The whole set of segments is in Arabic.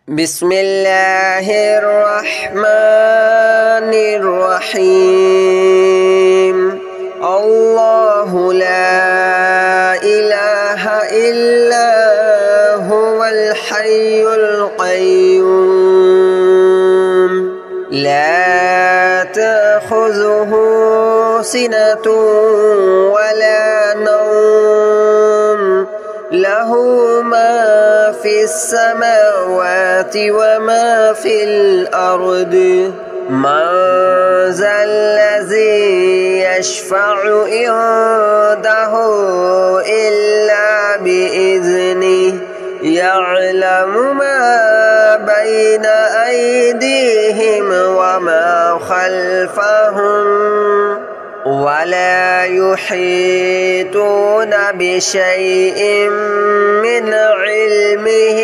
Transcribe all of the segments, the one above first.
بسم الله الرحمن الرحيم الله لا إله إلا هو الحي القيوم لا تأخذه سنة ولا نوم له ما في السماوات وما في الأرض من ذا الذي يشفع عنده إلا بإذنه يعلم ما بين أيديهم وما خلفهم ولا يحيطون بشيء من علمه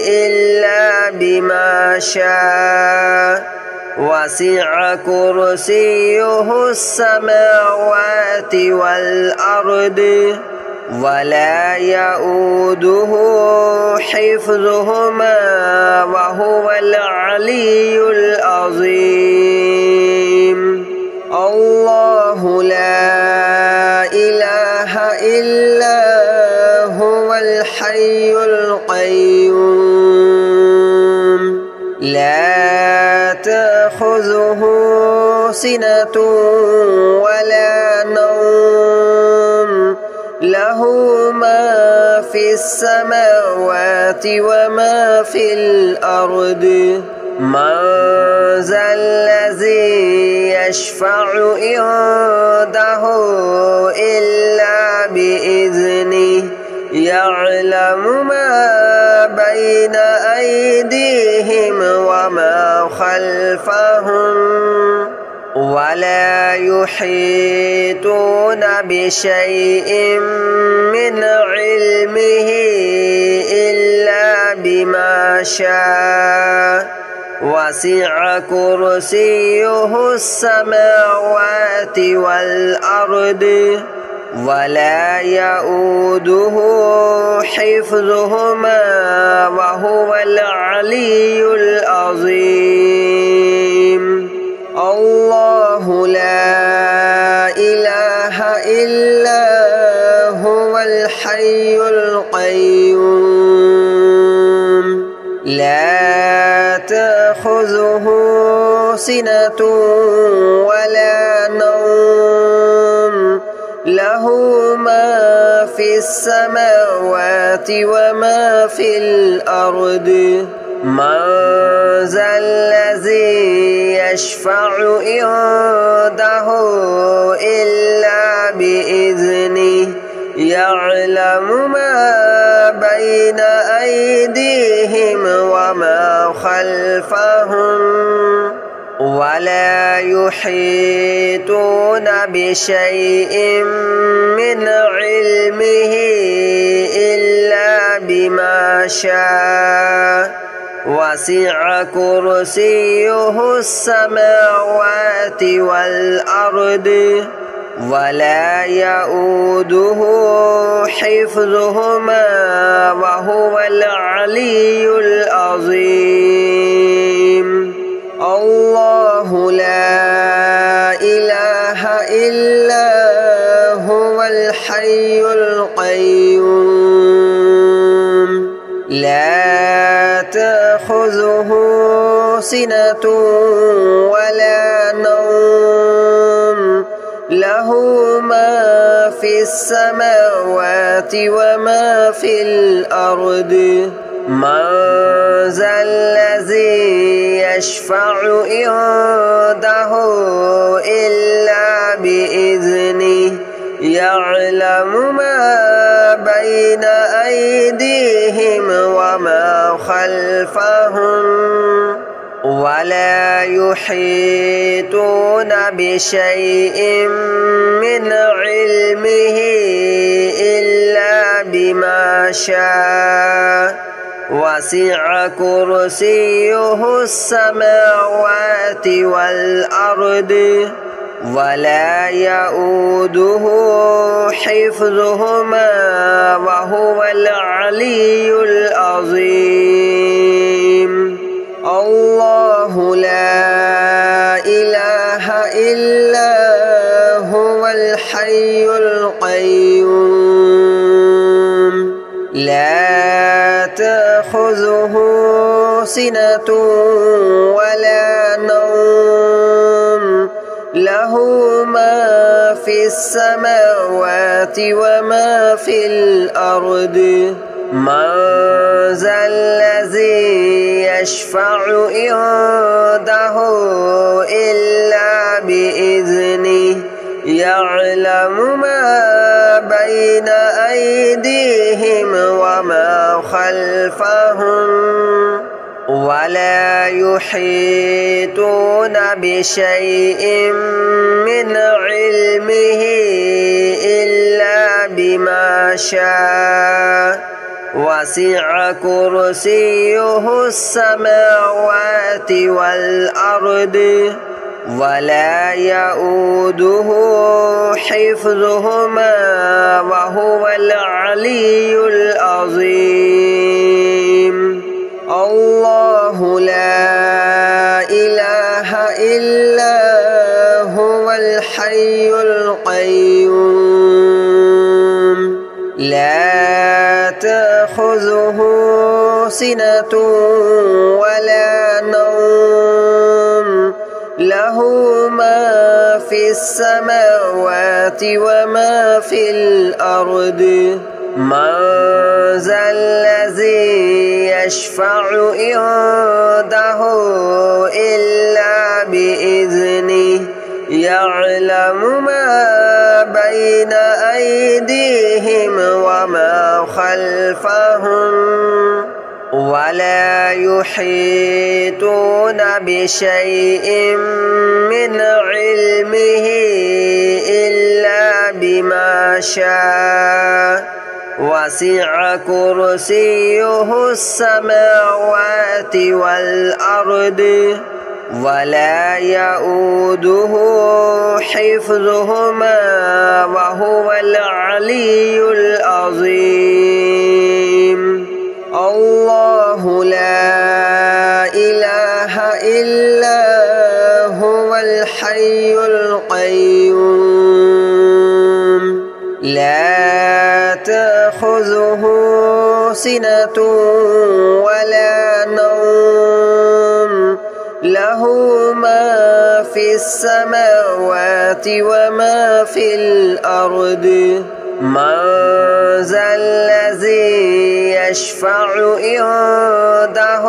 إلا بما شاء وسع كرسيه السماوات والأرض ولا يؤوده حفظهما وهو العلي العظيم الله لا إله إلا هو الحي القيوم لا تأخذه سنة ولا نوم له ما في السماوات وما في الأرض من ذا الذي يشفع عنده إلا بإذنه يعلم ما بين أيديهم وما خلفهم ولا يحيطون بشيء من علمه إلا بما شاء وسع كرسيه السماوات والأرض ولا يؤوده حفظهما وهو العلي العظيم الله لا إله إلا هو الحي القيوم لا تأخذه سنة ولا نوم له ما في السماوات وما في الأرض من ذا الذي يشفع عنده إلا بإذنه يعلم ما بين أيديهم وما خلفهم ولا يحيطون بشيء من علمه إلا بما شاء وسع كرسيه السماوات والأرض ولا يؤوده حفظهما وهو العلي العظيم الله لا إله إلا هو الحي القيوم لا تأخذه سنة ولا نوم له ما في السماوات وما في الأرض من ذا الذي يشفع عنده إلا بإذنه يعلم ما بين أيديهم وما خلفهم ولا يحيطون بشيء من علمه إلا بما شاء وسع كرسيه السماوات والأرض ولا يؤوده حفظهما وهو العلي العظيم. تأخذه سنة ولا نوم له ما في السماوات وما في الأرض من ذا الذي يشفع عنده إلا بإذنه يعلم ما بين أيديهم وما خلفهم ولا يحيطون بشيء من علمه إلا بما شاء وسع كرسيه السماوات والأرض ولا يؤوده حفظهما وهو العلي العظيم الله لا إله إلا هو الحي القيوم لا تأخذه سنة ولا نوم له ما في السماوات وما في الأرض من ذا الذي يشفع عنده إلا بإذنه يعلم ما بين أيديهم وما خلفهم ولا يحيطون بشيء من علمه إلا بما شاء وسع كرسيه السماوات والأرض ولا يؤوده حفظهما وهو العلي العظيم الله لا إله إلا هو الحي القيوم لا تأخذه سنة ولا نوم له ما في السماوات وما في الأرض من ذا الذي يشفع عنده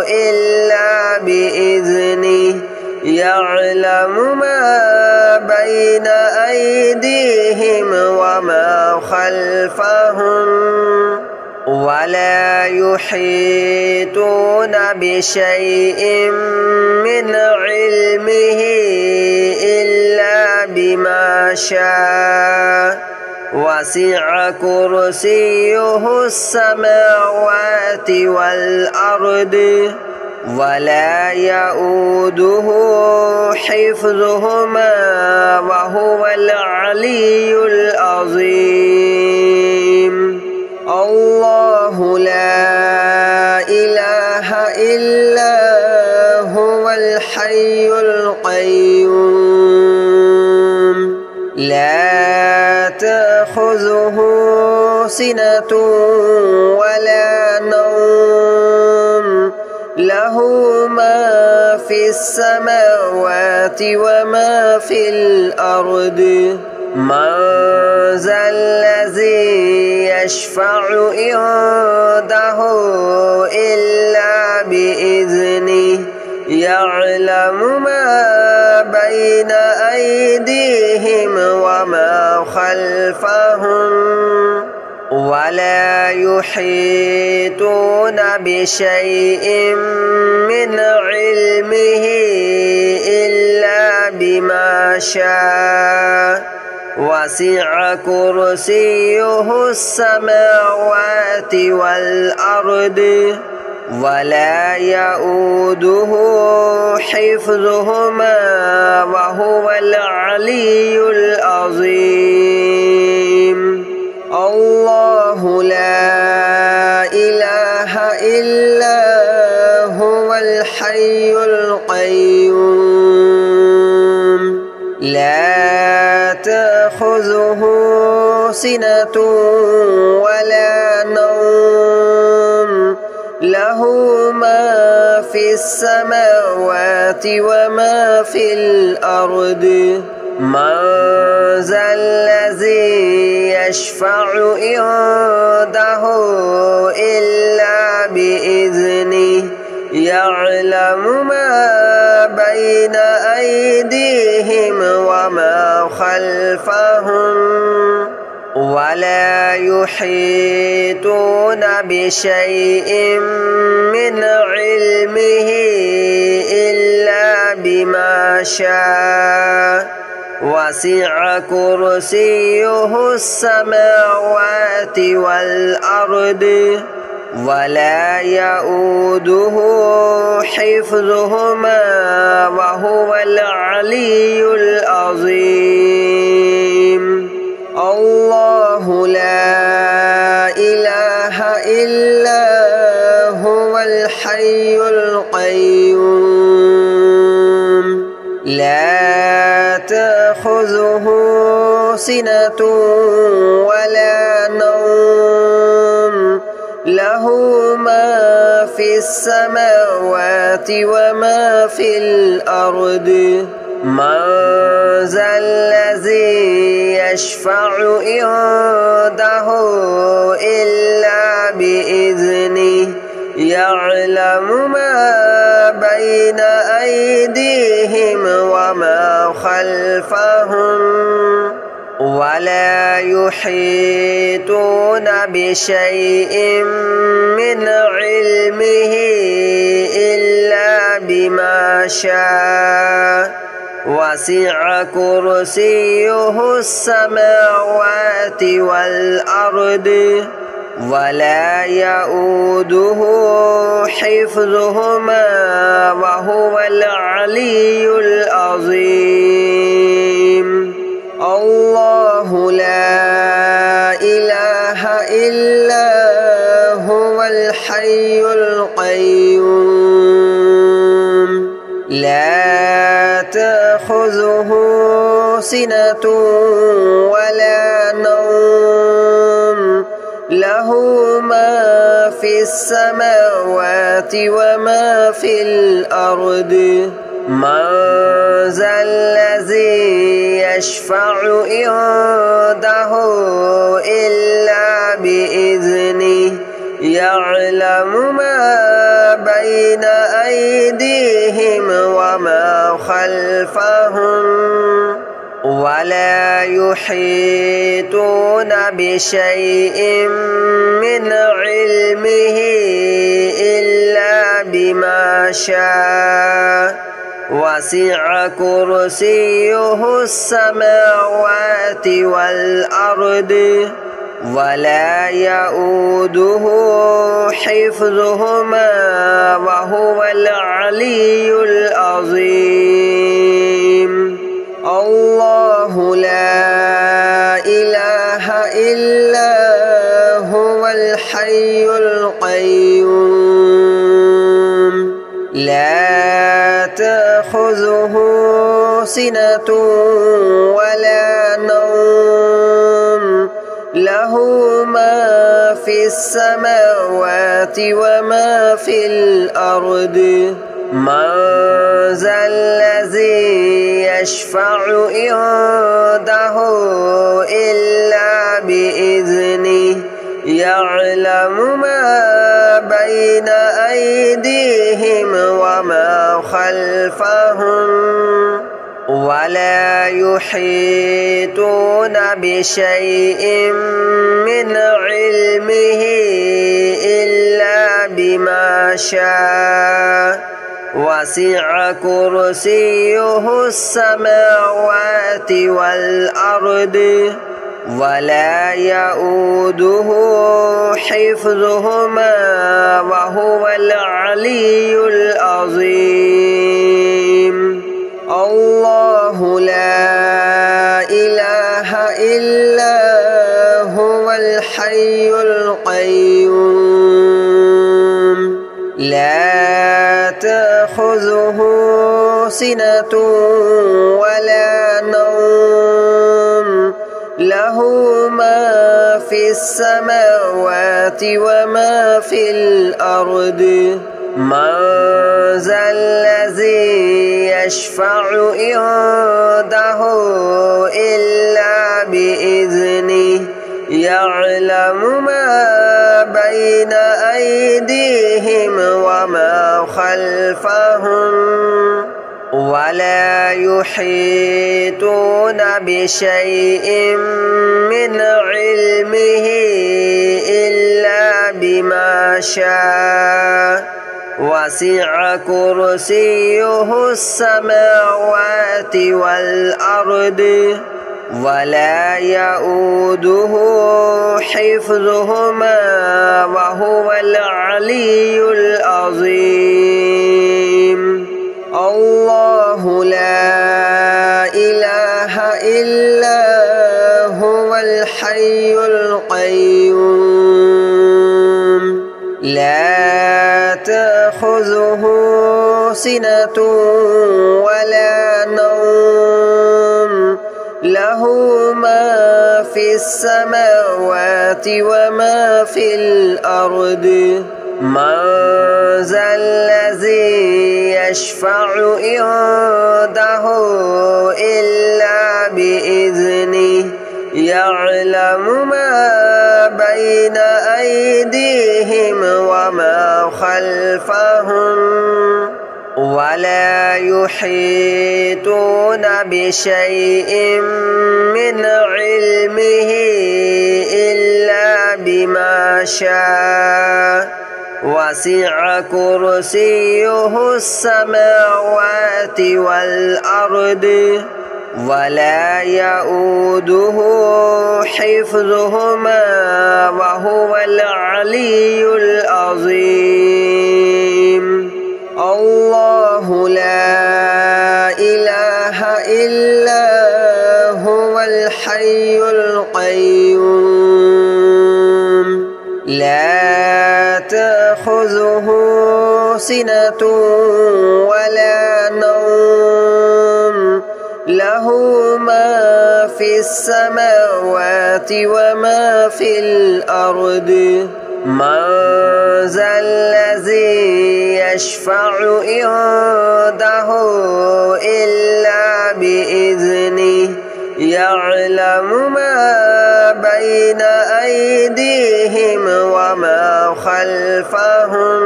إلا بإذنه يعلم ما بين أيديهم وما خلفهم ولا يحيطون بشيء من علمه إلا بما شاء وسع كرسيه السماوات والأرض ولا يؤوده حفظهما وهو العلي العظيم الله لا إله إلا هو الحي القيوم لا تأخذه سنة ولا نوم له ما في السماوات وما في الأرض من ذا الذي يشفع عنده إلا بإذنه يعلم ما بين أيديهم وما خلفهم ولا يحيطون بشيء من علمه إلا بما شاء وسع كرسيه السماوات والأرض ولا يؤوده حفظهما وهو العلي العظيم الله لا إله إلا هو الحي القيوم لا تأخذه سنة ولا نوم له له ما في السماوات وما في الأرض من ذا الذي يشفع عنده إلا بإذنه يعلم ما بين أيديهم وما خلفهم ولا يحيطون بشيء من علمه إلا بما شاء وسع كرسيه السماوات والأرض ولا يؤوده حفظهما وهو العلي العظيم الله لا إله إلا هو الحي القيوم لا تأخذه سنة ولا نوم له ما في السماوات وما في الأرض من ذا الذي يشفع عنده إلا بإذنه يعلم ما بين أيديهم وما خلفهم ولا يحيطون بشيء من علمه إلا بما شاء وسع كرسيه السماوات والأرض ولا يؤوده حفظهما وهو العلي العظيم الله لا إله إلا هو الحي القيوم لا تأخذه سنة ولا نوم له ما في السماوات وما في الأرض من ذا الذي يشفع عنده إلا بإذنه يعلم ما بين أيديهم وما خلفهم ولا يحيطون بشيء من علمه إلا بما شاء وسع كرسيه السماوات والأرض ولا يؤوده حفظهما وهو العلي العظيم الله لا إله إلا هو الحي القيوم لا تأخذه سنة ولا نوم له ما في السماوات وما في الأرض من ذا الذي يشفع عنده إلا بإذنه يعلم ما بين أيديهم وما خلفهم ولا يحيطون بشيء من علمه إلا بما شاء وسع كرسيه السماوات والأرض ولا يؤوده حفظهما وهو العلي العظيم الله لا إله إلا هو الحي القيوم لا تأخذه سنة ولا نوم له ما في السماوات وما في الأرض من ذا الذي يشفع عنده إلا بإذنه يعلم ما بين أيديهم وما خلفهم ولا يحيطون بشيء من علمه إلا بما شاء وسع كرسيه السماوات والأرض ولا يؤوده حفظهما وهو العلي العظيم الله لا إله إلا هو الحي القيوم لا تأخذه سنة ولا نوم له ما في السماوات وما في الأرض من ذا الذي يشفع عنده إلا بإذنه يعلم ما بين أيديهم وما خلفهم ولا يحيطون بشيء من علمه إلا بما شاء وسع كرسيه السماوات والأرض ولا يؤوده حفظهما وهو العلي العظيم الله لا إله إلا هو الحي القيوم لا تأخذه سنة ولا نوم له ما في السماوات وما في الأرض من ذا الذي يشفع عنده إلا بإذنه يعلم ما بين أيديهم وما خلفهم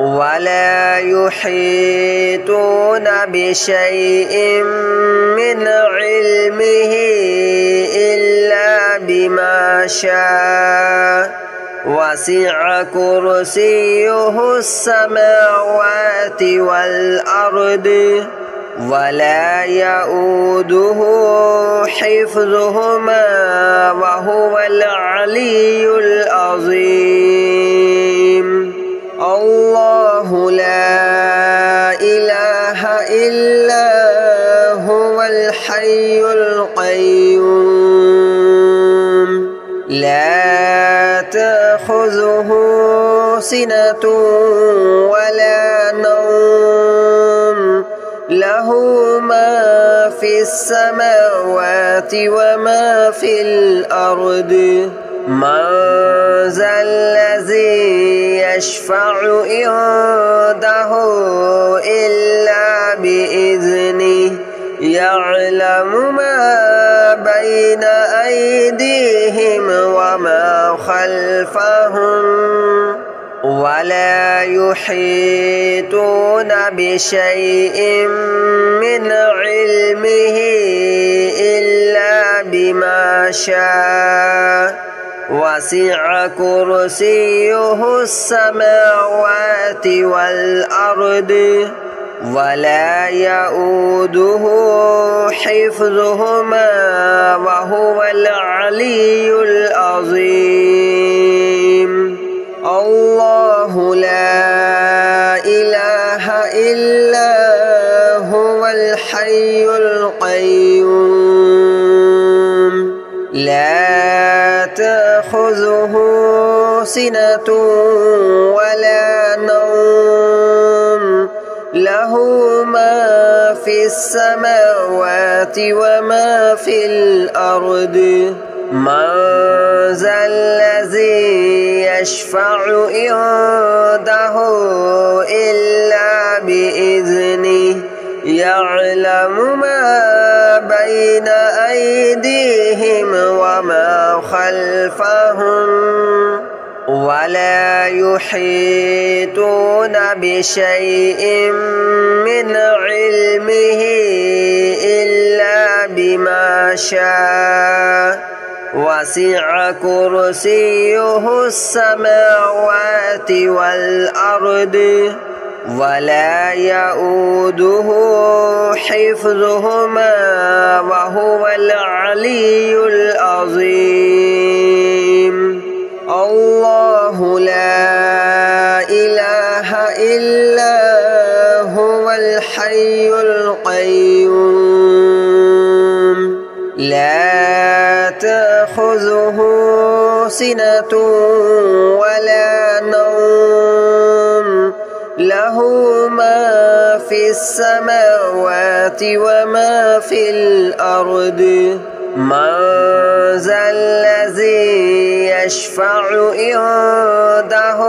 ولا يحيطون بشيء من علمه إلا بما شاء وسع كرسيه السماوات والأرض ولا يؤوده حفظهما وهو العلي العظيم الله لا إله إلا هو الحي القيوم لا تأخذه سنة ولا نوم له ما في السماوات وما في الأرض من ذا الذي يشفع عنده إلا بإذنه يعلم ما بين أيديهم وما خلفهم ولا يحيطون بشيء من علمه إلا بما شاء وسع كرسيه السماوات والأرض ولا يؤوده حفظهما وهو العلي العظيم الله لا إله إلا هو الحي القيوم لا تأخذه سنة ولا نوم له ما في السماوات وما في الأرض من ذا الذي يشفع عنده إلا بإذنه يعلم ما بين أيديهم وما خلفهم ولا يحيطون بشيء من علمه إلا بما شاء وسع كرسيه السماوات والأرض ولا يؤوده حفظهما وهو العلي العظيم الله لا إله إلا هو الحي القيوم لا تأخذه سنة ولا نوم له ما في السماوات وما في الأرض من ذا الذي يشفع عنده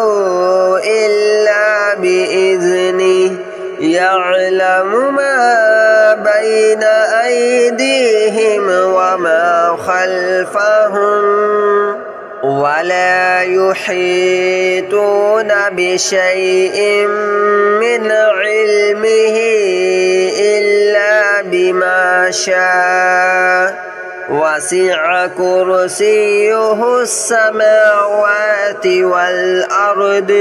إلا بإذنه يعلم ما بين أيديهم وما خلفهم ولا يحيطون بشيء من علمه إلا بما شاء وسع كرسيه السماوات والأرض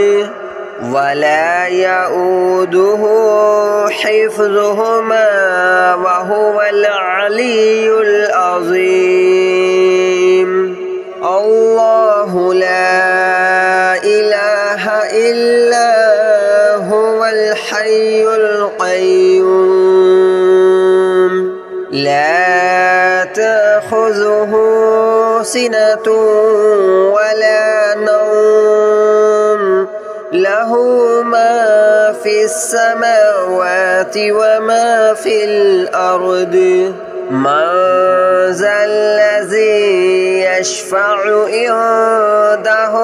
ولا يؤوده حفظهما وهو العلي العظيم الله لا إله إلا هو الحي القيوم لا تأخذه سنة ولا نوم له ما في السماوات وما في الأرض من ذا الذي يشفع عنده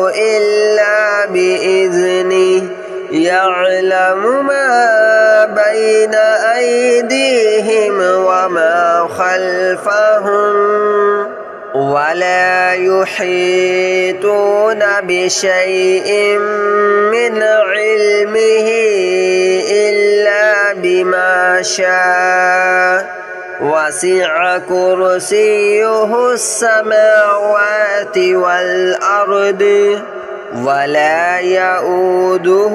إلا بإذنه يعلم ما بين أيديهم وما خلفهم ولا يحيطون بشيء من علمه إلا بما شاء وسع كرسيه السماوات والأرض ولا يؤوده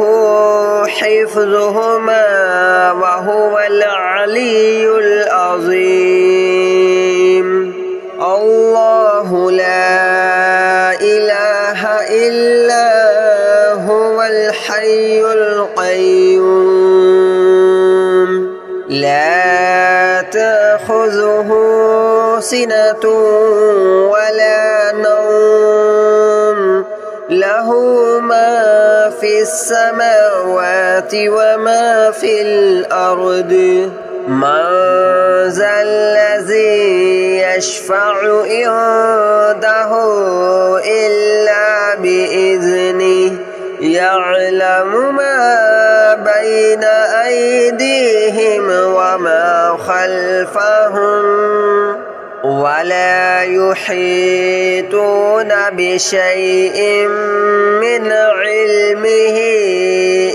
حفظهما وهو العلي العظيم الله لا إله إلا هو الحي القيوم لا تأخذه سنة ولا نوم له ما في السماوات وما في الأرض من ذا الذي يشفع عنده إلا بإذنه يعلم ما بين أيديهم وما خلفهم ولا يحيطون بشيء من علمه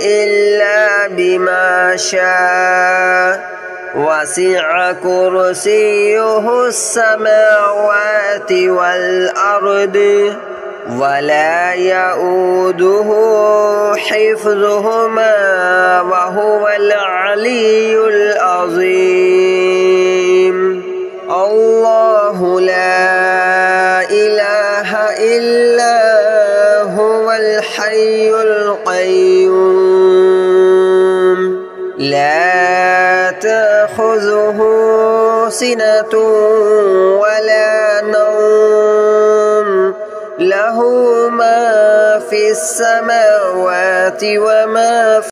إلا بما شاء وسع كرسيه السماوات والأرض ولا يؤوده حفظهما وهو العلي العظيم الله لا إله إلا هو الحي القيوم لا تأخذه سنة ولا نوم له ما في السماوات وما في